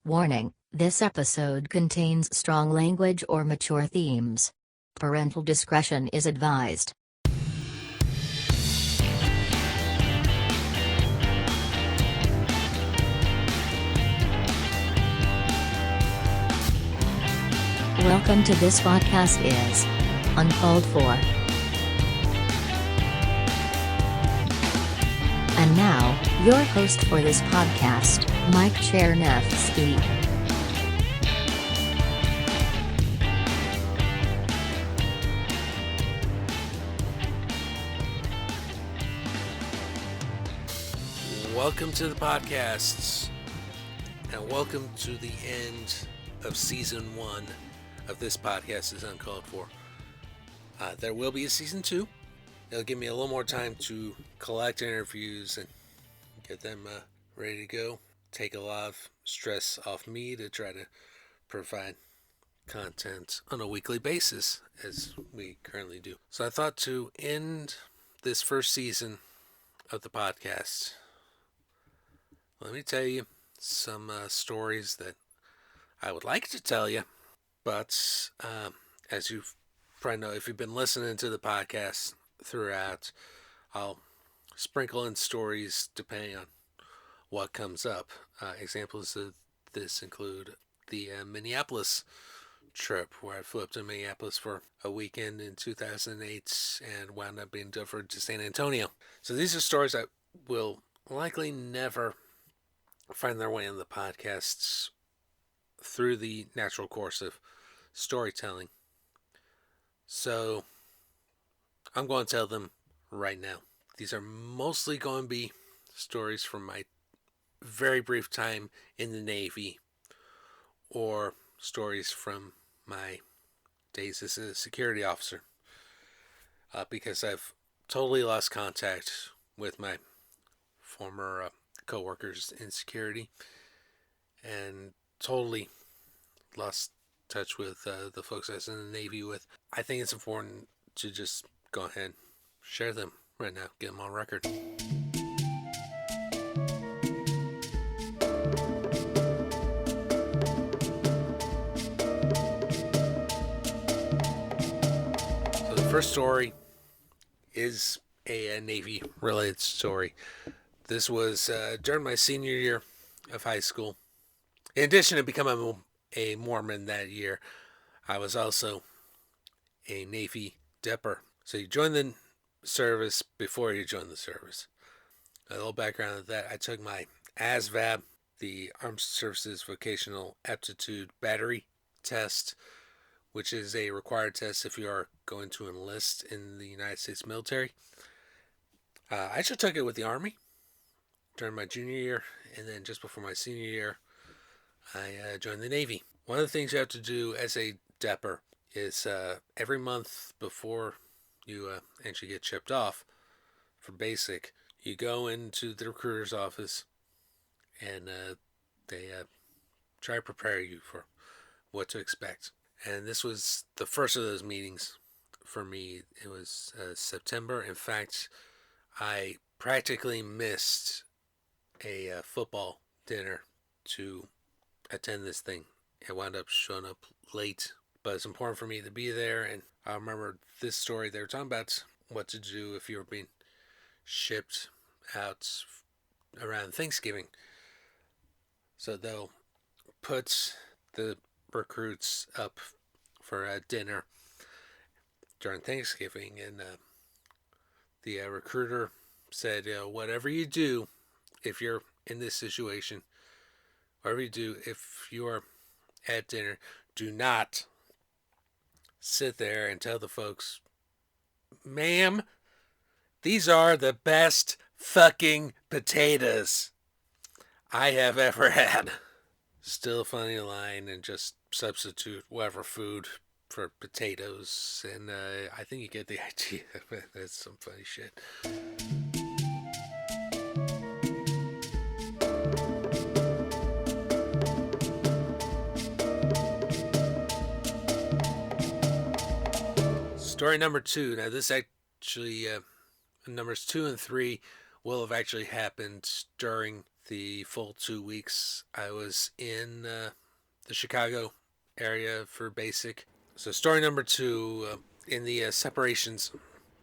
Warning, this episode contains strong language or mature themes. Parental discretion is advised. Welcome to this podcast is Uncalled For. And now, your host for this podcast, Mike Chernevsky. Welcome to the podcasts, and welcome to the end of season 1 of this podcast is Uncalled For. There will be a season 2. It'll give me a little more time to collect interviews and get them ready to go. Take a lot of stress off me to try to provide content on a weekly basis, as we currently do. So I thought to end this first season of the podcast, let me tell you some stories that I would like to tell you, but as you probably know, if you've been listening to the podcast throughout, I'll sprinkle in stories depending on what comes up. Examples of this include the Minneapolis trip, where I flew up to Minneapolis for a weekend in 2008 and wound up being deferred to San Antonio. So these are stories that will likely never find their way in the podcasts through the natural course of storytelling. So I'm going to tell them right now. These are mostly going to be stories from my very brief time in the Navy, or stories from my days as a security officer, because I've totally lost contact with my former co-workers in security, and totally lost touch with the folks I was in the Navy with. I think it's important to just go ahead and share them right now, get them on record. So the first story is a Navy related story. This was during my senior year of high school. In addition to becoming a Mormon that year, I was also a Navy dipper. So you join the service before you join the service. A little background of that: I took my ASVAB, the Armed Services Vocational Aptitude Battery Test, which is a required test if you are going to enlist in the United States military. I actually took it with the Army during my junior year, and then just before my senior year, I joined the Navy. One of the things you have to do as a depper is every month before you actually get shipped off for basic, you go into the recruiter's office, and they try to prepare you for what to expect. And this was the first of those meetings for me. It was September. In fact, I practically missed a football dinner to attend this thing. I wound up showing up late, but it's important for me to be there. And I remember this story. They were talking about what to do if you were being shipped out around Thanksgiving. So they'll put the recruits up for dinner during Thanksgiving, and the recruiter said, whatever you do, if you're in this situation, whatever you do, if you are at dinner, do not sit there and tell the folks, ma'am, these are the best fucking potatoes I have ever had. Still a funny line, and just substitute whatever food for potatoes, and I think you get the idea. That's some funny shit. Story number 2. Now this actually, numbers 2 and 3 will have actually happened during the full 2 weeks I was in the Chicago area for basic. So, story number two, in the separations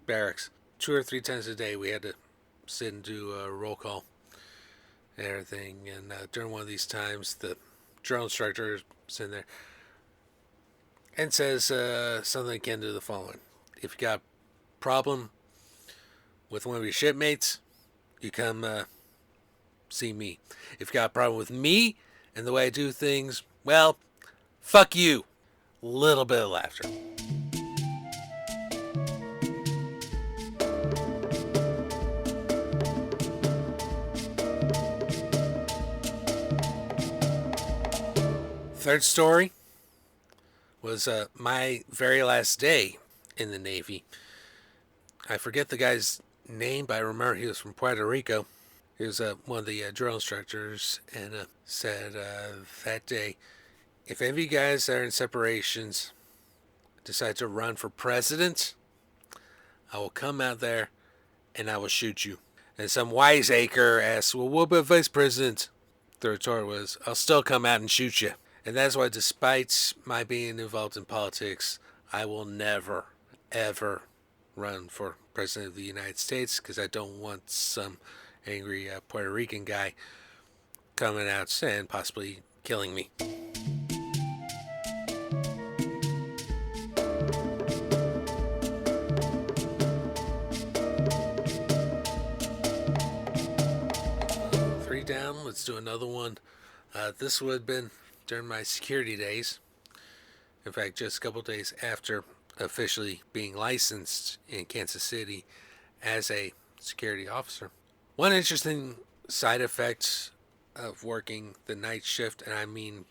barracks, 2 or 3 times a day we had to sit and do a roll call and everything. And during one of these times, the drill instructor is sitting there and says something akin to the following: if you got a problem with one of your shipmates, you come see me. If you got a problem with me and the way I do things, well, fuck you. Little bit of laughter. Third story was my very last day in the Navy. I forget the guy's name, but I remember he was from Puerto Rico. He was one of the drill instructors, and said that day, if any of you guys that are in separations decide to run for president, I will come out there and I will shoot you. And some wiseacre asked, well, what about vice president? The retort was, I'll still come out and shoot you. And that's why, despite my being involved in politics, I will never, ever run for president of the United States, because I don't want some angry Puerto Rican guy coming out and possibly killing me. Three down, let's do another one. This would have been during my security days. In fact, just a couple days after officially being licensed in Kansas City as a security officer. One interesting side effect of working the night shift, and I mean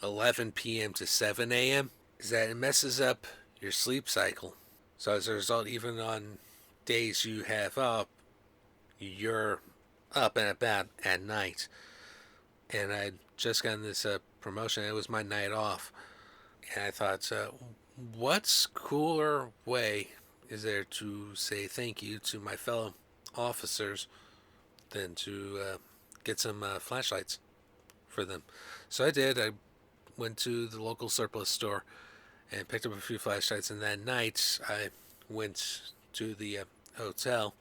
11 p.m. to 7 a.m., is that it messes up your sleep cycle. So as a result, even on days you have up, you're up and about at night. And I'd just gotten this promotion. It was my night off. And I thought, what's cooler way is there to say thank you to my fellow officers than to get some flashlights for them? So I did. I went to the local surplus store and picked up a few flashlights. And that night, I went to the hotel,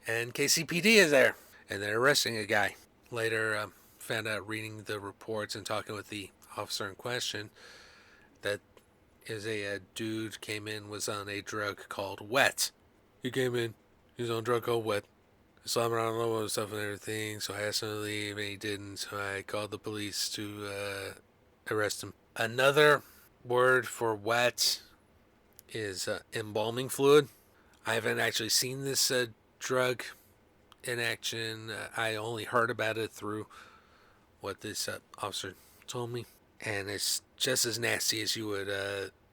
and KCPD is there. And they're arresting a guy. Later, found out, reading the reports and talking with the officer in question, that is a dude came in, was on a drug called wet. He came in, he was on a drug called wet. I saw him around all the stuff and everything, so I asked him to leave, and he didn't, so I called the police to arrest him. Another word for wet is embalming fluid. I haven't actually seen this drug in action. I only heard about it through what this officer told me, and it's just as nasty as you would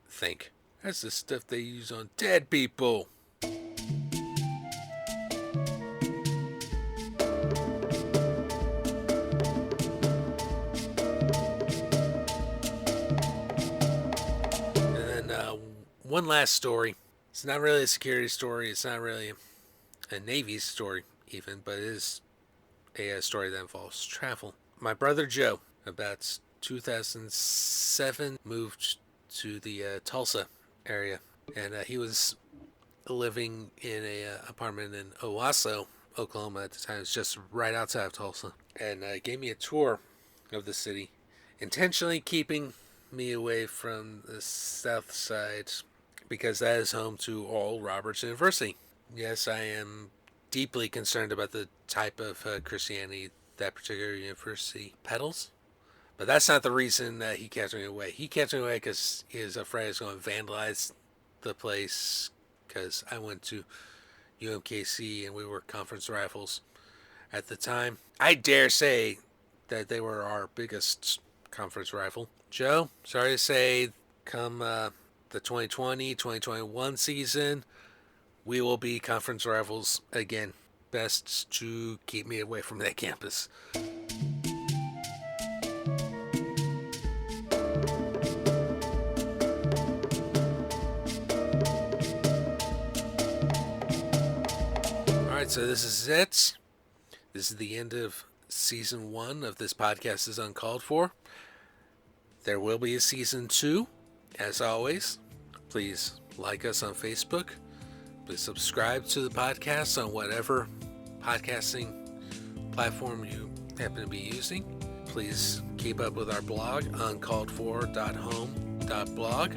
think. That's the stuff they use on dead people. And then one last story. It's not really a security story. It's not really a Navy story even, but it is a story that involves travel. My brother Joe, about 2007, moved to the Tulsa area, and he was living in a apartment in Owasso, Oklahoma at the time. It was just right outside of Tulsa, and gave me a tour of the city, intentionally keeping me away from the south side, because that is home to Oral Roberts University. Yes, I am deeply concerned about the type of Christianity that particular university peddles. But that's not the reason that he kept me away. He kept me away because he was afraid I was going to vandalize the place, because I went to UMKC and we were conference rifles at the time. I dare say that they were our biggest conference rifle. Joe, sorry to say, come the 2020-2021 season, we will be conference rivals again. Best to keep me away from that campus. Alright, so this is it. This is the end of Season 1 of this podcast is Uncalled For. There will be a Season 2. As always, please like us on Facebook. Please subscribe to the podcast on whatever podcasting platform you happen to be using. Please keep up with our blog, uncalledfor.home.blog.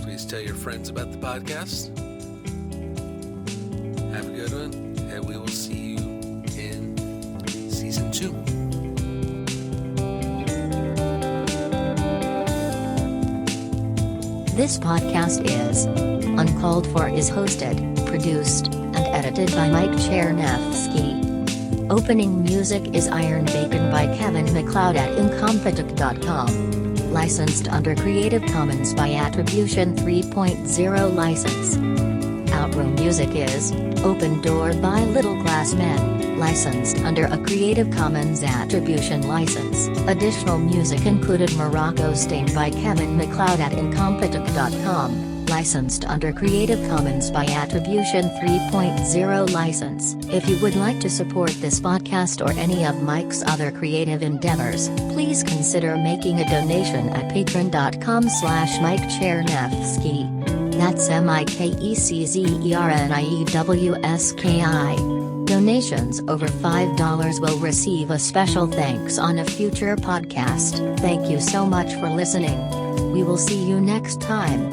Please tell your friends about the podcast. Have a good one, and we will see you in Season 2. This podcast is Uncalled For is hosted, produced, and edited by Mike Chernevsky. Opening music is Iron Bacon by Kevin MacLeod at incompetech.com. Licensed under Creative Commons by Attribution 3.0 license. Outro music is Open Door by Little Glass Men, licensed under a Creative Commons Attribution license. Additional music included Morocco Stain by Kevin MacLeod at incompetech.com. Licensed under Creative Commons by Attribution 3.0 license. If you would like to support this podcast or any of Mike's other creative endeavors, please consider making a donation at patreon.com/Mike Chernevsky. That's MikeCzerniewski. Donations over $5 will receive a special thanks on a future podcast. Thank you so much for listening. We will see you next time.